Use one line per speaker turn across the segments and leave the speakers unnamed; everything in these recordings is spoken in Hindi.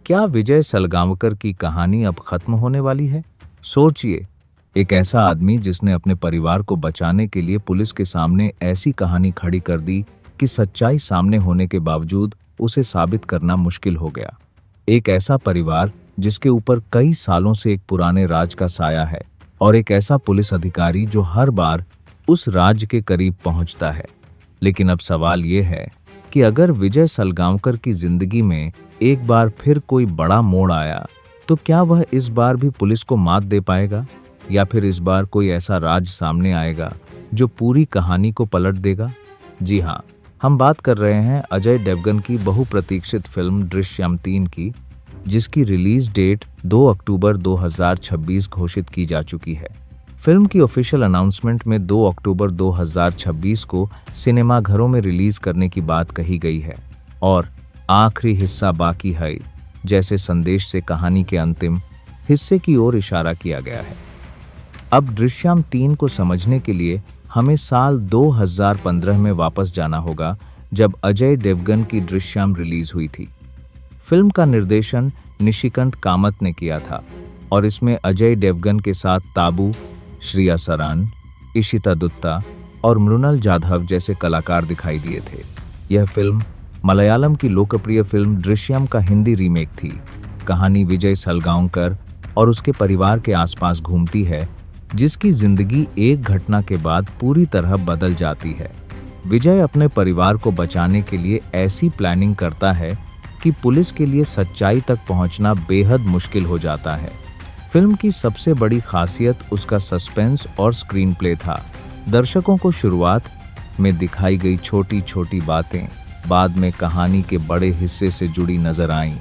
क्या विजय सलगांवकर की कहानी अब खत्म होने वाली है? सोचिए, एक ऐसा आदमी जिसने अपने परिवार को बचाने के लिए पुलिस के सामने ऐसी कहानी खड़ी कर दी कि सच्चाई सामने होने के बावजूद उसे साबित करना मुश्किल हो गया। एक ऐसा परिवार जिसके ऊपर कई सालों से एक पुराने राज का साया है, और एक ऐसा पुलिस अधिकारी जो हर बार उस राज के करीब पहुंचता है। लेकिन अब सवाल यह है कि अगर विजय सलगांवकर की जिंदगी में एक बार फिर कोई बड़ा मोड़ आया, तो क्या वह इस बार भी पुलिस को मात दे पाएगा, या फिर इस बार कोई ऐसा राज सामने आएगा जो पूरी कहानी को पलट देगा? जी हाँ, हम बात कर रहे हैं अजय देवगन की बहुप्रतीक्षित फिल्म दृश्यम 3 की, जिसकी रिलीज डेट 2 अक्टूबर 2026 घोषित की जा चुकी है। फिल्म की ऑफिशियल अनाउंसमेंट में 2 अक्टूबर 2026 को सिनेमाघरों में रिलीज करने की बात कही गई है, और आखिरी हिस्सा बाकी है जैसे संदेश से कहानी के अंतिम हिस्से की ओर इशारा किया गया है। अब दृश्यम 3 को समझने के लिए हमें साल 2015 में वापस जाना होगा, जब अजय देवगन की दृश्यम रिलीज हुई थी। फिल्म का निर्देशन निशिकांत कामत ने किया था, और इसमें अजय देवगन के साथ ताबू, श्रिया सरान, इशिता दुत्ता और मृणाल जाधव जैसे कलाकार दिखाई दिए थे। यह फिल्म मलयालम की लोकप्रिय फिल्म दृश्यम का हिंदी रीमेक थी। कहानी विजय सलगांवकर और उसके परिवार के आसपास घूमती है, जिसकी जिंदगी एक घटना के बाद पूरी तरह बदल जाती है। विजय अपने परिवार को बचाने के लिए ऐसी प्लानिंग करता है कि पुलिस के लिए सच्चाई तक पहुंचना बेहद मुश्किल हो जाता है। फिल्म की सबसे बड़ी खासियत उसका सस्पेंस और स्क्रीन प्ले था। दर्शकों को शुरुआत में दिखाई गई छोटी छोटी बातें बाद में कहानी के बड़े हिस्से से जुड़ी नजर आईं,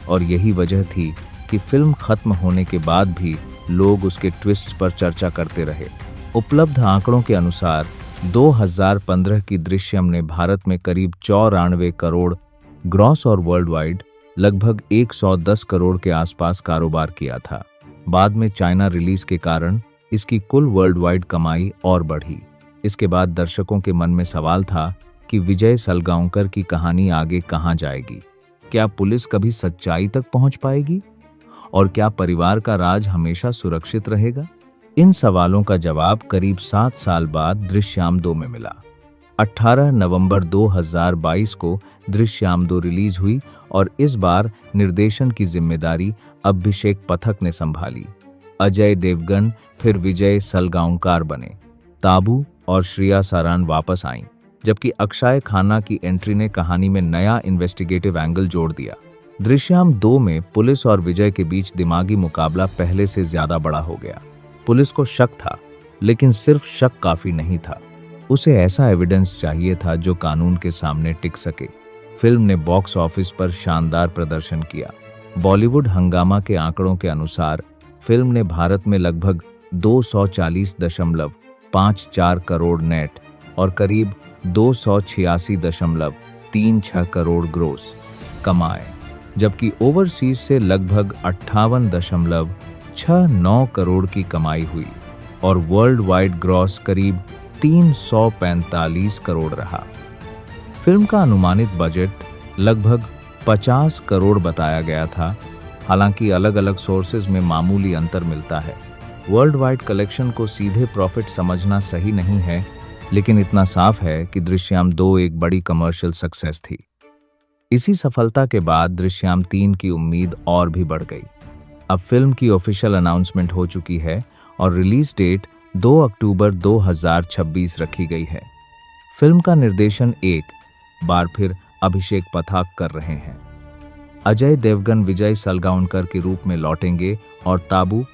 और यही वजह थी कि फिल्म खत्म होने के बाद भी लोग उसके ट्विस्ट्स पर चर्चा करते रहे। उपलब्ध आंकड़ों के अनुसार 2015 की दृश्यम ने भारत में करीब 94 करोड़ ग्रॉस और वर्ल्ड वाइड लगभग 110 करोड़ के आसपास कारोबार किया था। बाद में चाइना रिलीज के कारण इसकी कुल वर्ल्ड वाइड कमाई और बढ़ी। इसके बाद दर्शकों के मन में सवाल था कि विजय सलगांवकर की कहानी आगे कहां जाएगी। क्या पुलिस कभी सच्चाई तक पहुंच पाएगी, और क्या परिवार का राज हमेशा सुरक्षित रहेगा? इन सवालों का जवाब करीब 7 साल बाद दृश्यम 2 में मिला। 18 नवंबर 2022 को दृश्यम 2 रिलीज हुई, और इस बार निर्देशन की जिम्मेदारी अभिषेक पथक ने संभाली। अजय देवगन फिर विजय सलगांवकर बने। ताबू और श्रिया सरान वापस आईं, जबकि अक्षय खन्ना की एंट्री ने कहानी में नया इन्वेस्टिगेटिव एंगल जोड़ दिया। दृश्यम 2 में पुलिस और विजय के बीच दिमागी मुकाबला पहले से ज्यादा बड़ा हो गया। पुलिस को शक था, लेकिन सिर्फ शक काफी नहीं था। उसे ऐसा एविडेंस चाहिए था जो कानून के सामने टिक सके। फिल्म ने बॉक्स ऑफिस पर शानदार प्रदर्शन किया। बॉलीवुड हंगामा के आंकड़ों के अनुसार फिल्म ने भारत में लगभग 240.54 करोड़ नेट और करीब 286.36 करोड़ ग्रोस कमाए, जबकि ओवरसीज से लगभग 58.69 करोड़ की कमाई हुई, और वर्ल्ड वाइड ग्रॉस करीब 345 करोड़ रहा। फिल्म का अनुमानित बजट लगभग 50 करोड़ बताया गया था। हालांकि अलग अलग सोर्सेज में मामूली अंतर मिलता है। वर्ल्ड वाइड कलेक्शन को सीधे प्रॉफिट समझना सही नहीं है, लेकिन इतना साफ है कि दृश्यम 2 एक बड़ी कमर्शियल सक्सेस थी। इसी सफलता के बाद दृश्यम 3 की उम्मीद और भी बढ़ गई। अब फिल्म की ऑफिशियल अनाउंसमेंट हो चुकी है, और रिलीज डेट 2 अक्टूबर 2026 रखी गई है। फिल्म का निर्देशन एक बार फिर अभिषेक पथक कर रहे हैं। अजय देवगन विजय सलगांवकर के रूप में लौटेंगे, और ताबू,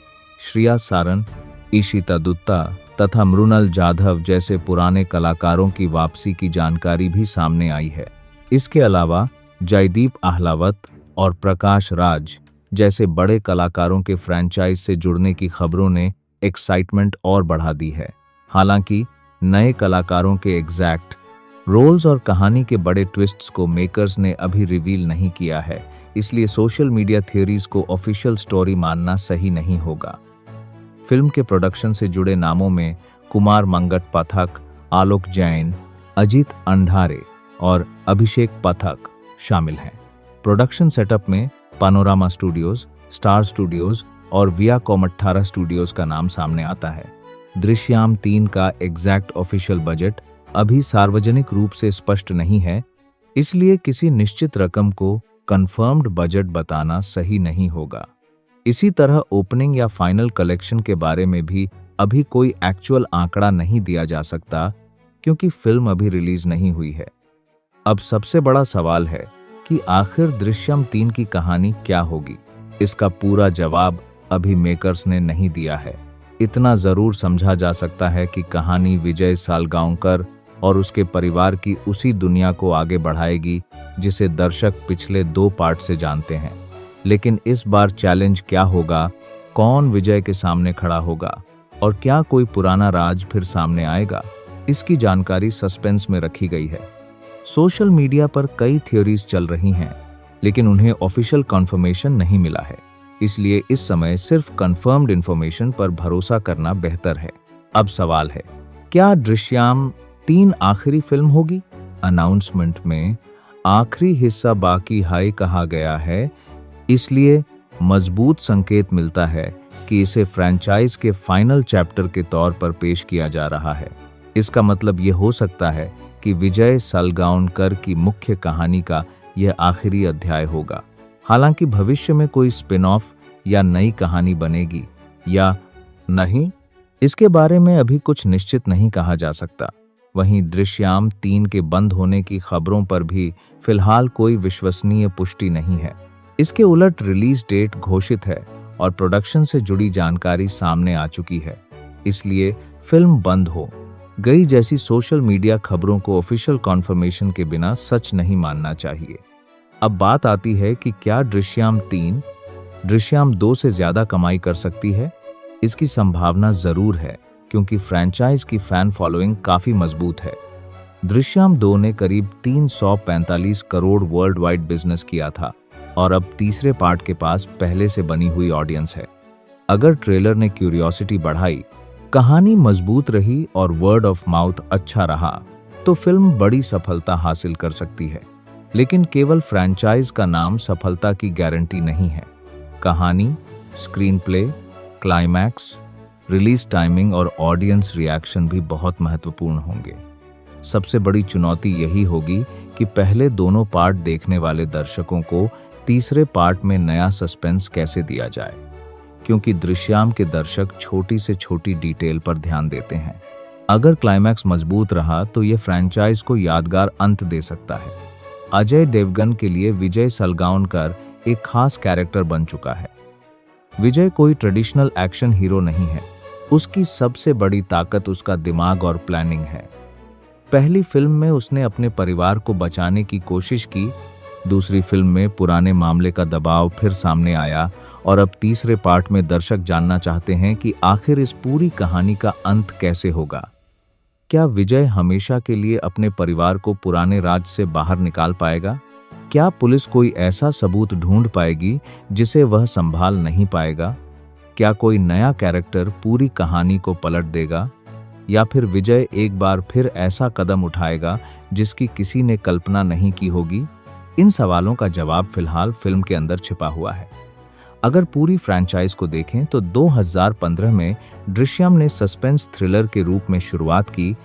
श्रिया सरान, इशिता दुत्ता तथा मृणाल जाधव जैसे पुराने कलाकारों की वापसी की जानकारी भी सामने आई है। इसके अलावा जयदीप अहलावत और प्रकाश राज जैसे बड़े कलाकारों के फ्रेंचाइज से जुड़ने की खबरों ने एक्साइटमेंट और बढ़ा दी है। हालांकि नए कलाकारों के एग्जैक्ट रोल्स और कहानी के बड़े ट्विस्ट्स को मेकर्स ने अभी रिवील नहीं किया है, इसलिए सोशल मीडिया थियरीज को ऑफिशियल स्टोरी मानना सही नहीं होगा। फिल्म के प्रोडक्शन से जुड़े नामों में कुमार मंगट पथक, आलोक जैन, अजीत अंधारे और अभिषेक पथक शामिल हैं। प्रोडक्शन सेटअप में पानोरामा स्टूडियोज, स्टार स्टूडियोज और वियाकॉम 18 स्टूडियोज का नाम सामने आता है। दृश्यम 3 का एग्जैक्ट ऑफिशियल बजट अभी सार्वजनिक रूप से स्पष्ट नहीं है, इसलिए किसी निश्चित रकम को कंफर्म्ड बजट बताना सही नहीं होगा। इसी तरह ओपनिंग या फाइनल कलेक्शन के बारे में भी अभी कोई एक्चुअल आंकड़ा नहीं दिया जा सकता, क्योंकि फिल्म अभी रिलीज नहीं हुई है। अब सबसे बड़ा सवाल है कि आखिर दृश्यम 3 की कहानी क्या होगी। इसका पूरा जवाब अभी मेकर्स ने नहीं दिया है। इतना जरूर समझा जा सकता है कि कहानी विजय सालगांवकर और उसके परिवार की उसी दुनिया को आगे बढ़ाएगी जिसे दर्शक पिछले 2 पार्ट से जानते हैं। लेकिन इस बार चैलेंज क्या होगा, कौन विजय के सामने खड़ा होगा और क्या कोई पुराना राज फिर सामने आएगा, इसकी जानकारी सस्पेंस में रखी गई है। सोशल मीडिया पर कई थ्योरीज चल रही हैं, लेकिन उन्हें ऑफिशियल कंफर्मेशन नहीं मिला है, इसलिए इस समय सिर्फ कंफर्म्ड इंफॉर्मेशन पर भरोसा करना बेहतर है। अब सवाल है, क्या दृश्यम 3 आखिरी फिल्म होगी? अनाउंसमेंट में आखिरी हिस्सा बाकी है कहा गया है, इसलिए मजबूत संकेत मिलता है कि इसे फ्रैंचाइज के फाइनल चैप्टर के तौर पर पेश किया जा रहा है। इसका मतलब ये हो सकता है कि विजय सालगांवकर की मुख्य कहानी का यह आखिरी अध्याय होगा। हालांकि भविष्य में कोई स्पिन ऑफ या नई कहानी बनेगी या नहीं, इसके बारे में अभी कुछ निश्चित नहीं कहा जा सकता। वहीं दृश्यम 3 के बंद होने की खबरों पर भी फिलहाल कोई विश्वसनीय पुष्टि नहीं है। इसके उलट रिलीज डेट घोषित है और प्रोडक्शन से जुड़ी जानकारी सामने आ चुकी है, इसलिए फिल्म बंद हो गई जैसी सोशल मीडिया खबरों को ऑफिशियल कॉन्फर्मेशन के बिना सच नहीं मानना चाहिए। अब बात आती है कि क्या दृश्यम 3 दृश्यम 2 से ज्यादा कमाई कर सकती है। इसकी संभावना जरूर है, क्योंकि फ्रैंचाइज की फैन फॉलोइंग काफी मजबूत है। दृश्यम 2 ने करीब 345 करोड़ वर्ल्ड वाइड बिजनेस किया था और अब तीसरे पार्ट के पास पहले से बनी हुई ऑडियंस है। अगर ट्रेलर ने क्यूरियोसिटी बढ़ाई, कहानी मजबूत रही और वर्ड ऑफ माउथ अच्छा रहा, तो फिल्म बड़ी सफलता हासिल कर सकती है। लेकिन केवल फ्रैंचाइज का नाम सफलता की गारंटी नहीं है। कहानी, screen play, climax, release timing और ऑडियंस रिएक्शन भी बहुत महत्वपूर्ण होंगे। सबसे बड़ी चुनौती यही होगी कि पहले दोनों पार्ट देखने वाले दर्शकों को तीसरे पार्ट में नया सस्पेंस कैसे दिया जाए, क्योंकि दृश्यम के दर्शक छोटी से छोटी डिटेल पर ध्यान देते हैं। अगर क्लाइमैक्स मजबूत रहा तो यह फ्रैंचाइज को यादगार अंत दे सकता है। अजय देवगन के लिए विजय सालगांवकर एक खास कैरेक्टर बन चुका है। विजय कोई ट्रेडिशनल एक्शन हीरो नहीं है, उसकी सबसे बड़ी ताकत उसका दिमाग और प्लानिंग है। पहली फिल्म में उसने अपने परिवार को बचाने की कोशिश की, दूसरी फिल्म में पुराने मामले का दबाव फिर सामने आया और अब तीसरे पार्ट में दर्शक जानना चाहते हैं कि आखिर इस पूरी कहानी का अंत कैसे होगा। क्या विजय हमेशा के लिए अपने परिवार को पुराने राज से बाहर निकाल पाएगा? क्या पुलिस कोई ऐसा सबूत ढूंढ पाएगी जिसे वह संभाल नहीं पाएगा? क्या कोई नया कैरेक्टर पूरी कहानी को पलट देगा? या फिर विजय एक बार फिर ऐसा कदम उठाएगा जिसकी किसी ने कल्पना नहीं की होगी? इन सवालों का जवाब फिलहाल फिल्म के अंदर छिपा हुआ है। अगर पूरी फ्रैंचाइज को देखें तो 2015 में दृश्यम ने सस्पेंस थ्रिलर के रूप में शुरुआत की।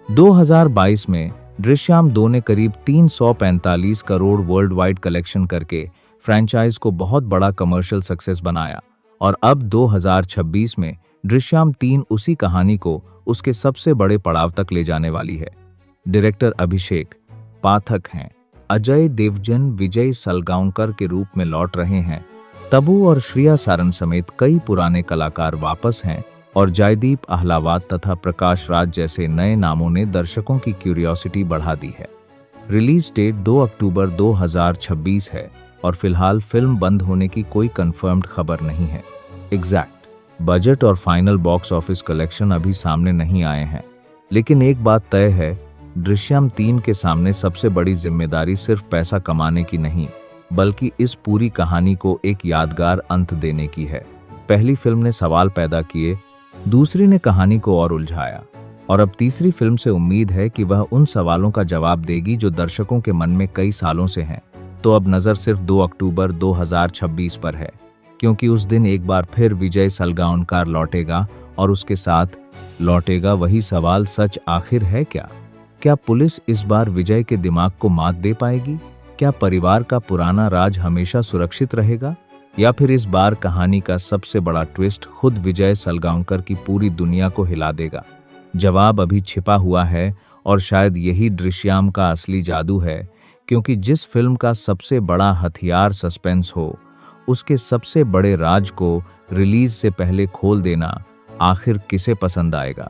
2022 में दृश्यम 2 ने करीब 345 करोड़ वर्ल्ड वाइड कलेक्शन करके फ्रैंचाइज को बहुत बड़ा कमर्शियल सक्सेस बनाया और अब 2026 में दृश्यम 3 उसी कहानी को उसके सबसे बड़े पड़ाव तक ले जाने वाली है। डायरेक्टर अभिषेक पाठक हैं। अजय देवगन विजय सालगांवकर के रूप में लौट रहे हैं। तबू और श्रेया सारन समेत कई पुराने कलाकार वापस हैं और जयदीप अहलावत तथा प्रकाश राज जैसे नए नामों ने दर्शकों की क्यूरियोसिटी बढ़ा दी है। रिलीज डेट 2 अक्टूबर 2026 है और फिलहाल फिल्म बंद होने की कोई कंफर्म्ड खबर नहीं है। एग्जैक्ट बजट और फाइनल बॉक्स ऑफिस कलेक्शन अभी सामने नहीं आए हैं, लेकिन एक बात तय है, दृश्यम 3 के सामने सबसे बड़ी जिम्मेदारी सिर्फ पैसा कमाने की नहीं, बल्कि इस पूरी कहानी को एक यादगार अंत देने की है। पहली फिल्म ने सवाल पैदा किए, दूसरी ने कहानी को और उलझाया और अब तीसरी फिल्म से उम्मीद है कि वह उन सवालों का जवाब देगी जो दर्शकों के मन में कई सालों से हैं। तो अब नज़र सिर्फ 2 अक्टूबर 2026 पर है, क्योंकि उस दिन एक बार फिर विजय सलगांवकर लौटेगा और उसके साथ लौटेगा वही सवाल, सच आखिर है क्या? क्या पुलिस इस बार विजय के दिमाग को मात दे पाएगी? क्या परिवार का पुराना राज हमेशा सुरक्षित रहेगा? या फिर इस बार कहानी का सबसे बड़ा ट्विस्ट खुद विजय सलगांवकर की पूरी दुनिया को हिला देगा? जवाब अभी छिपा हुआ है और शायद यही दृश्याम का असली जादू है, क्योंकि जिस फिल्म का सबसे बड़ा हथियार सस्पेंस हो, उसके सबसे बड़े राज को रिलीज से पहले खोल देना आखिर किसे पसंद आएगा?